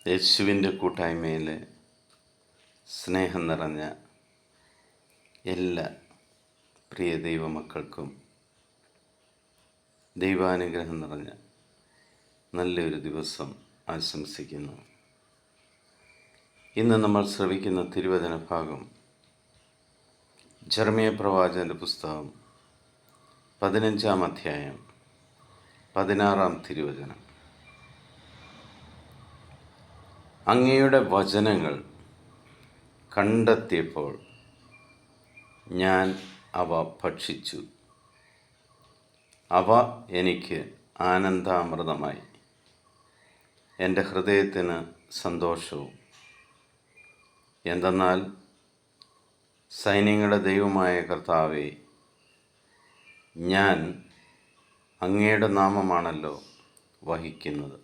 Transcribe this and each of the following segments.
യേശുവിൻ്റെ കൂട്ടായ്മയിൽ സ്നേഹം നിറഞ്ഞ എല്ലാ പ്രിയ ദൈവമക്കൾക്കും ദൈവാനുഗ്രഹം നിറഞ്ഞ നല്ലൊരു ദിവസം ആശംസിക്കുന്നു. ഇന്ന് നമ്മൾ ശ്രവിക്കുന്ന തിരുവചന ഭാഗം ജെറമ്യാ പ്രവാചകൻ്റെ പുസ്തകം 15-ാം അധ്യായം 16-ാം തിരുവചനം. അങ്ങയുടെ വചനങ്ങൾ കണ്ടെത്തിയപ്പോൾ ഞാൻ അവ ഭക്ഷിച്ചു, അവ എനിക്ക് ആനന്ദാമൃതമായി, എൻ്റെ ഹൃദയത്തിന് സന്തോഷവും. എന്തെന്നാൽ സൈന്യങ്ങളുടെ ദൈവമായ കർത്താവേ, ഞാൻ അങ്ങയുടെ നാമമാണല്ലോ വഹിക്കുന്നത്.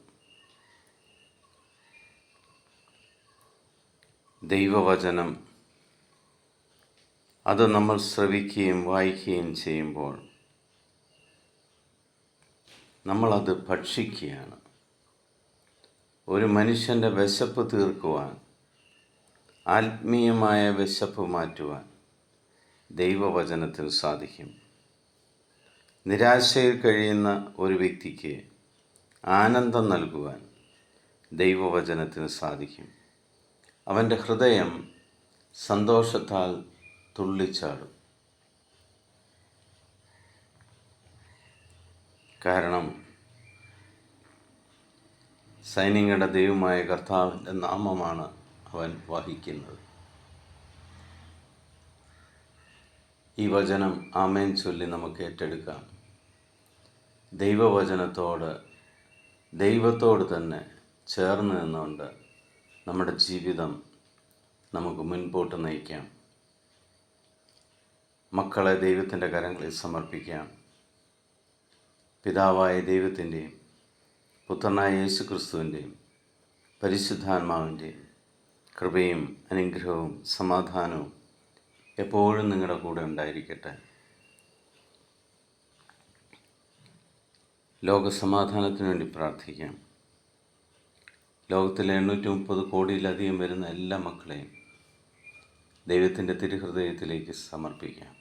ദൈവവചനം അത് നമ്മൾ ശ്രവിക്കുകയും വായിക്കുകയും ചെയ്യുമ്പോൾ നമ്മളത് ഭക്ഷിക്കുകയാണ്. ഒരു മനുഷ്യൻ്റെ വിശപ്പ് തീർക്കുവാൻ, ആത്മീയമായ വിശപ്പ് മാറ്റുവാൻ ദൈവവചനത്തിന് സാധിക്കും. നിരാശയിൽ കഴിയുന്ന ഒരു വ്യക്തിക്ക് ആനന്ദം നൽകുവാൻ ദൈവവചനത്തിന് സാധിക്കും. അവൻ്റെ ഹൃദയം സന്തോഷത്താൽ തുള്ളിച്ചാടും. കാരണം സൈന്യങ്ങളുടെ ദൈവമായ കർത്താവിൻ്റെ നാമമാണ് അവൻ വഹിക്കുന്നത്. ഈ വചനം ആമേൻ ചൊല്ലി നമുക്ക് ഏറ്റെടുക്കാം. ദൈവത്തോട് തന്നെ ചേർന്ന് നിന്നുകൊണ്ട് നമ്മുടെ ജീവിതം നമുക്ക് മുൻപോട്ട് നയിക്കാം. മക്കളെ ദൈവത്തിൻ്റെ കരങ്ങളിൽ സമർപ്പിക്കാം. പിതാവായ ദൈവത്തിൻ്റെയും പുത്രനായ യേശു ക്രിസ്തുവിൻ്റെയും പരിശുദ്ധാത്മാവിൻ്റെയും കൃപയും അനുഗ്രഹവും സമാധാനവും എപ്പോഴും നിങ്ങളുടെ കൂടെ ഉണ്ടായിരിക്കട്ടെ. ലോകസമാധാനത്തിന് വേണ്ടി പ്രാർത്ഥിക്കാം. ലോകത്തിലെ 830 കോടിയിലധികം വരുന്ന എല്ലാ മക്കളെയും ദൈവത്തിൻ്റെ തിരുഹൃദയത്തിലേക്ക് സമർപ്പിക്കാം.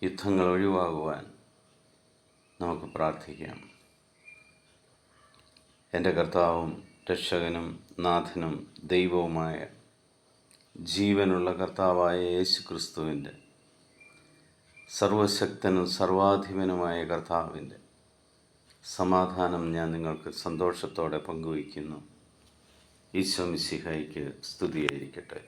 യുദ്ധങ്ങൾ ഒഴിവാകുവാൻ നമുക്ക് പ്രാർത്ഥിക്കാം. എൻ്റെ കർത്താവും രക്ഷകനും നാഥനും ദൈവവുമായ ജീവനുള്ള കർത്താവായ യേശു ക്രിസ്തുവിൻ്റെ സർവശക്തനും സർവാധിപനുമായ കർത്താവിൻ്റെ സമാധാനം ഞാൻ നിങ്ങൾക്ക് സന്തോഷത്തോടെ പങ്കുവയ്ക്കുന്നു. ഈശോ മിശിഹായ്ക്ക് സ്തുതിയായിരിക്കട്ടെ.